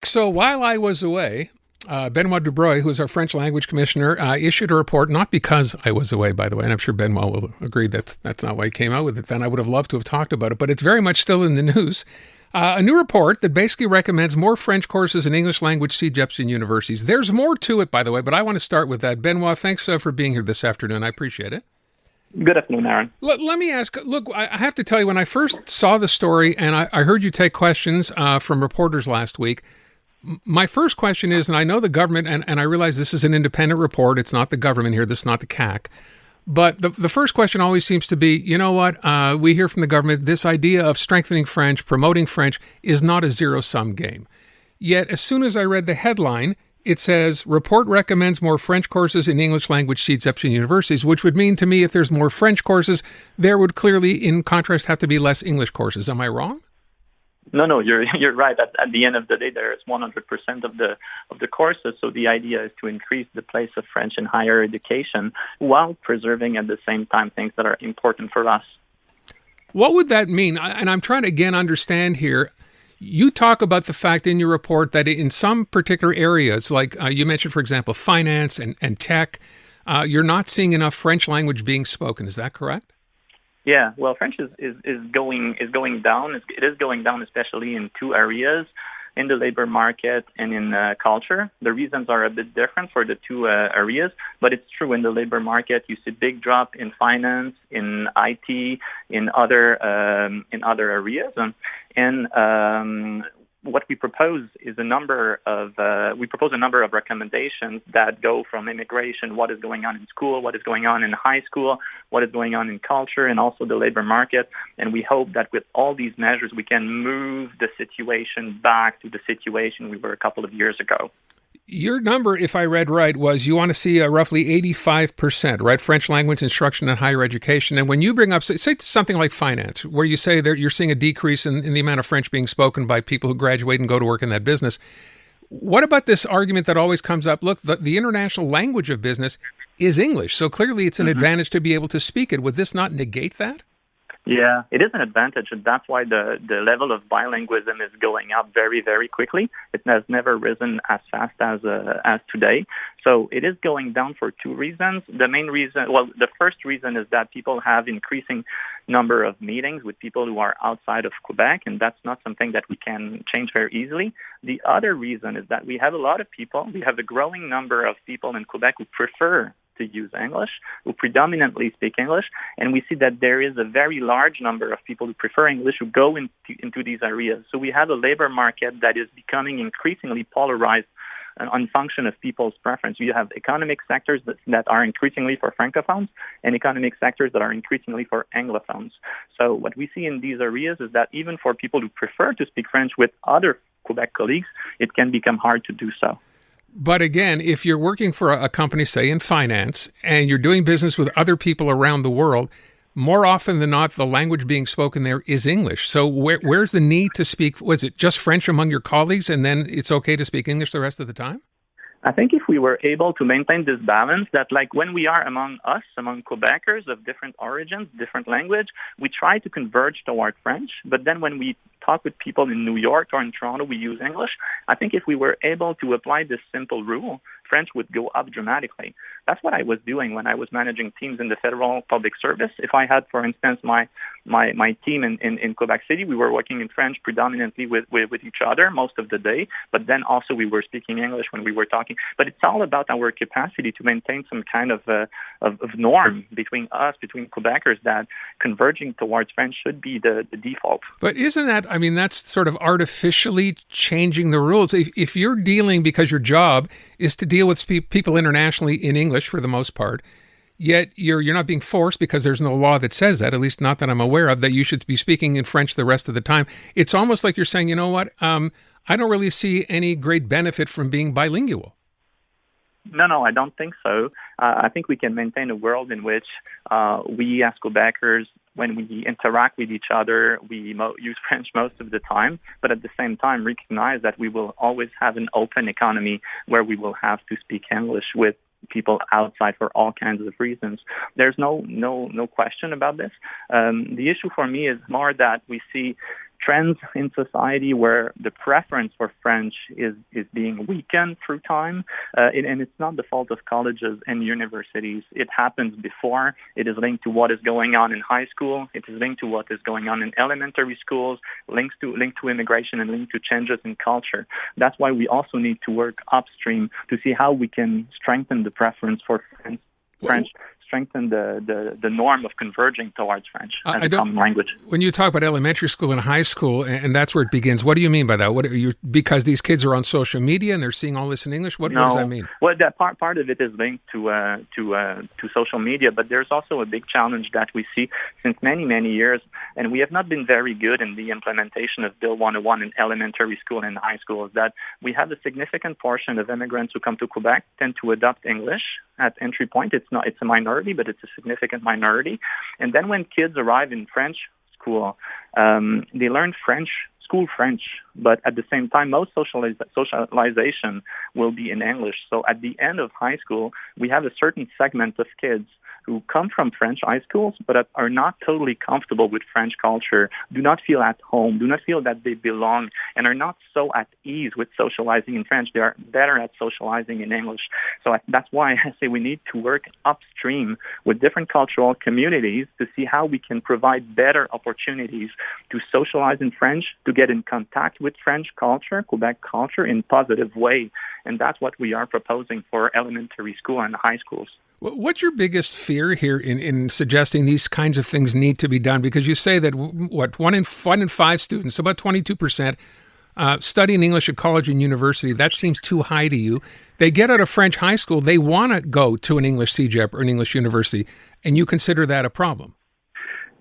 So while I was away, Benoit Dubreuil, who is our French language commissioner, issued a report, not because I was away, by the way, and I'm sure Benoit will agree that's not why he came out with it then. I would have loved to have talked about it, but it's very much still in the news. A new report that basically recommends more French courses in English language CEGEPs in universities. There's more to it, by the way, but I want to start with that. Benoit, thanks for being here this afternoon. I appreciate it. Good afternoon, Aaron. Let me ask, look, I have to tell you, when I first saw the story and I heard you take questions from reporters last week, my first question is, and I know the government, and I realize this is an independent report, it's not the government here, this is not the CAC, but the first question always seems to be, you know what, we hear from the government, this idea of strengthening French, promoting French is not a zero-sum game. Yet, as soon as I read the headline, it says, report recommends more French courses in English language CEGEPs in universities, which would mean to me if there's more French courses, there would clearly, in contrast, have to be less English courses. Am I wrong? No, you're right. At the end of the day, there is 100% of the courses. So the idea is to increase the place of French in higher education while preserving at the same time things that are important for us. What would that mean? And I'm trying to again understand here. You talk about the fact in your report that in some particular areas, like you mentioned, for example, finance and tech, you're not seeing enough French language being spoken. Is that correct? Yeah, well, French is going down. It is going down, especially in two areas, in the labor market and in culture. The reasons are a bit different for the two areas, but it's true in the labor market. You see big drop in finance, in IT, in other areas, and what we propose is a number of recommendations that go from immigration, what is going on in school, what is going on in high school, what is going on in culture, and also the labor market. And we hope that with all these measures, we can move the situation back to the situation we were a couple of years ago. Your number, if I read right, was you want to see roughly 85%, right? French language instruction in higher education. And when you bring up, say something like finance, where you say that you're seeing a decrease in the amount of French being spoken by people who graduate and go to work in that business. What about this argument that always comes up? Look, the international language of business is English. So clearly it's an advantage to be able to speak it. Would this not negate that? Yeah, it is an advantage, and that's why the level of bilingualism is going up very, very quickly. It has never risen as fast as today. So it is going down for two reasons. The first reason is that people have increasing number of meetings with people who are outside of Quebec, and that's not something that we can change very easily. The other reason is that we have a growing number of people in Quebec who prefer to use English, who predominantly speak English, and we see that there is a very large number of people who prefer English who go into these areas. So we have a labor market that is becoming increasingly polarized on function of people's preference. You have economic sectors that are increasingly for Francophones and economic sectors that are increasingly for Anglophones. So what we see in these areas is that even for people who prefer to speak French with other Quebec colleagues, it can become hard to do so. But again, if you're working for a company, say in finance, and you're doing business with other people around the world, more often than not, the language being spoken there is English. So where's the need to speak? Was it just French among your colleagues, and then it's okay to speak English the rest of the time? I think if we were able to maintain this balance, that like when we are among Quebecers of different origins, different language, we try to converge toward French. But then when we talk with people in New York or in Toronto, we use English. I think if we were able to apply this simple rule, French would go up dramatically. That's what I was doing when I was managing teams in the federal public service. If I had, for instance, my team in Quebec City, we were working in French predominantly with each other most of the day, but then also we were speaking English when we were talking. But it's all about our capacity to maintain some kind of norm between Quebecers that converging towards French should be the default. But isn't that, I mean, that's sort of artificially changing the rules. If you're dealing, because your job is to deal with people internationally in English for the most part, yet you're not being forced, because there's no law that says that, at least not that I'm aware of, that you should be speaking in French the rest of the time. It's almost like you're saying, you know what, I don't really see any great benefit from being bilingual. No, I don't think so. I think we can maintain a world in which we as Quebecers, when we interact with each other, we use French most of the time, but at the same time recognize that we will always have an open economy where we will have to speak English with people outside for all kinds of reasons. There's no question about this. The issue for me is more that we see trends in society where the preference for French is being weakened through time. And it's not the fault of colleges and universities. It happens before. It is linked to what is going on in high school. It is linked to what is going on in elementary schools, linked to immigration, and linked to changes in culture. That's why we also need to work upstream to see how we can strengthen the preference for French, strengthen the norm of converging towards French as a common language. When you talk about elementary school and high school, and that's where it begins, what do you mean by that? Because these kids are on social media and they're seeing all this in English? What does that mean? Well, that part of it is linked to social media, but there's also a big challenge that we see since many, many years, and we have not been very good in the implementation of Bill 101 in elementary school and high school, is that we have a significant portion of immigrants who come to Quebec tend to adopt English at entry point. It's a minority, but it's a significant minority. And then when kids arrive in French school, they learn school French, but at the same time, most socialization will be in English. So at the end of high school, we have a certain segment of kids who come from French high schools, but are not totally comfortable with French culture, do not feel at home, do not feel that they belong, and are not so at ease with socializing in French. They are better at socializing in English. So that's why I say we need to work upstream with different cultural communities to see how we can provide better opportunities to socialize in French, to get in contact with French culture, Quebec culture, in a positive way. And that's what we are proposing for elementary school and high schools. What's your biggest fear here in suggesting these kinds of things need to be done? Because you say that, one in five students, so about 22%, studying English at college and university, that seems too high to you. They get out of French high school, they want to go to an English CEGEP or an English university, and you consider that a problem?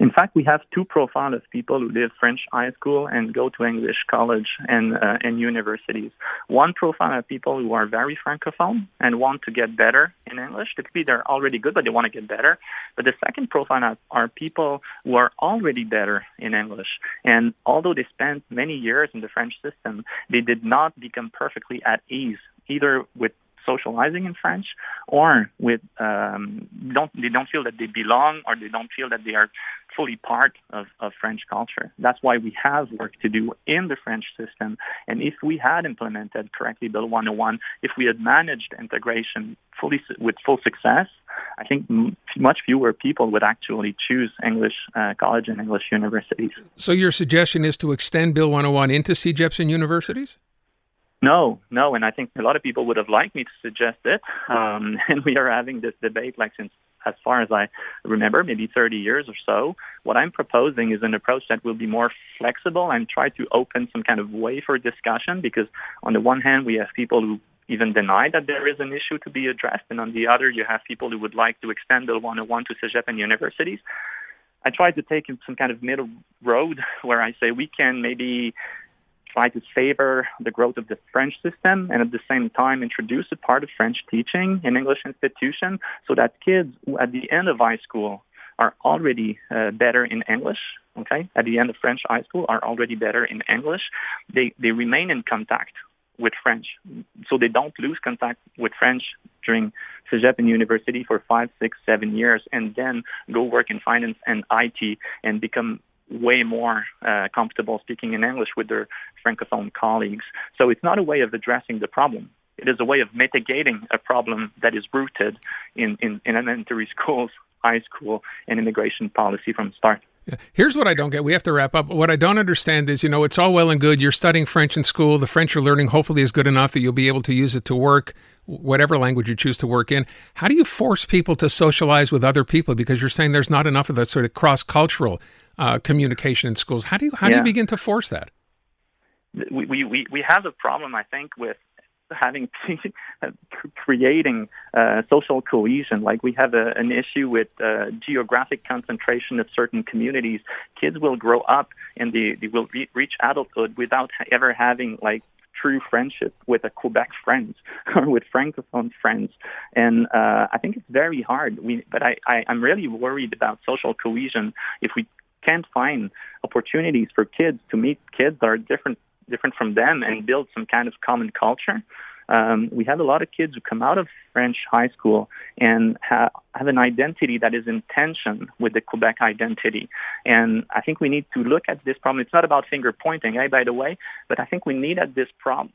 In fact, we have two profiles of people who leave French high school and go to English college and universities. One profile of people who are very francophone and want to get better in English. Typically, they're already good, but they want to get better. But the second profile are people who are already better in English. And although they spent many years in the French system, they did not become perfectly at ease, either with socializing in French, or with they don't feel that they belong, or they don't feel that they are fully part of French culture. That's why we have work to do in the French system. And if we had implemented correctly Bill 101, if we had managed integration with full success, I think much fewer people would actually choose English college and English universities. So your suggestion is to extend Bill 101 into CEGEPs and universities? No, and I think a lot of people would have liked me to suggest it, and we are having this debate since, as far as I remember, maybe 30 years or so. What I'm proposing is an approach that will be more flexible and try to open some kind of way for discussion, because on the one hand, we have people who even deny that there is an issue to be addressed, and on the other, you have people who would like to extend Bill 101 to CEGEP and universities. I try to take some kind of middle road where I say we can maybe try to favor the growth of the French system and at the same time introduce a part of French teaching in English institutions so that kids who at the end of high school are already better in English, okay, at the end of French high school are already better in English, they remain in contact with French. So they don't lose contact with French during CEGEP and university for 5, 6, 7 years and then go work in finance and IT and become way more comfortable speaking in English with their Francophone colleagues. So it's not a way of addressing the problem. It is a way of mitigating a problem that is rooted in elementary schools, high school, and immigration policy from the start. Yeah. Here's what I don't get. We have to wrap up. What I don't understand is, it's all well and good. You're studying French in school. The French you're learning hopefully is good enough that you'll be able to use it to work, whatever language you choose to work in. How do you force people to socialize with other people? Because you're saying there's not enough of that sort of cross-cultural communication in schools. How do you begin to force that? We have a problem, I think, with creating social cohesion. Like we have an issue with geographic concentration of certain communities. Kids will grow up and they will reach adulthood without ever having true friendship with a Quebec friends or with Francophone friends. And I think it's very hard. But I'm really worried about social cohesion if we can't find opportunities for kids to meet kids that are different from them and build some kind of common culture. We have a lot of kids who come out of French high school and have an identity that is in tension with the Quebec identity. And I think we need to look at this problem. It's not about finger pointing, by the way, but I think we need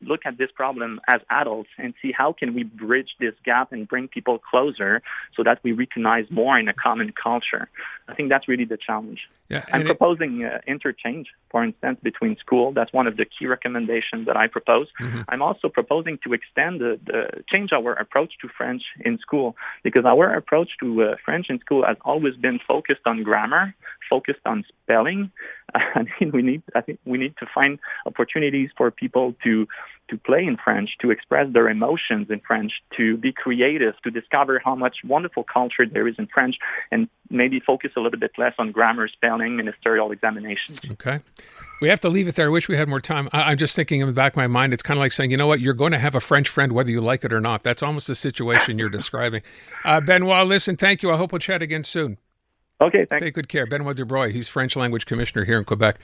look at this problem as adults and see how can we bridge this gap and bring people closer so that we recognize more in a common culture. I think that's really the challenge. Yeah, I'm proposing interchange, for instance, between school. That's one of the key recommendations that I propose. Mm-hmm. I'm also proposing to extend change our approach to French in school, because our approach to French in school has always been focused on grammar, focused on spelling. I think we need to find opportunities for people to play in French, to express their emotions in French, to be creative, to discover how much wonderful culture there is in French, and maybe focus a little bit less on grammar, spelling, ministerial examinations. Okay. We have to leave it there. I wish we had more time. I'm just thinking in the back of my mind, it's kind of like saying, you know what, you're going to have a French friend whether you like it or not. That's almost the situation you're describing. Benoit, listen, thank you. I hope we'll chat again soon. Okay, thanks. Take good care. Benoit Dubreuil, he's French language commissioner here in Quebec.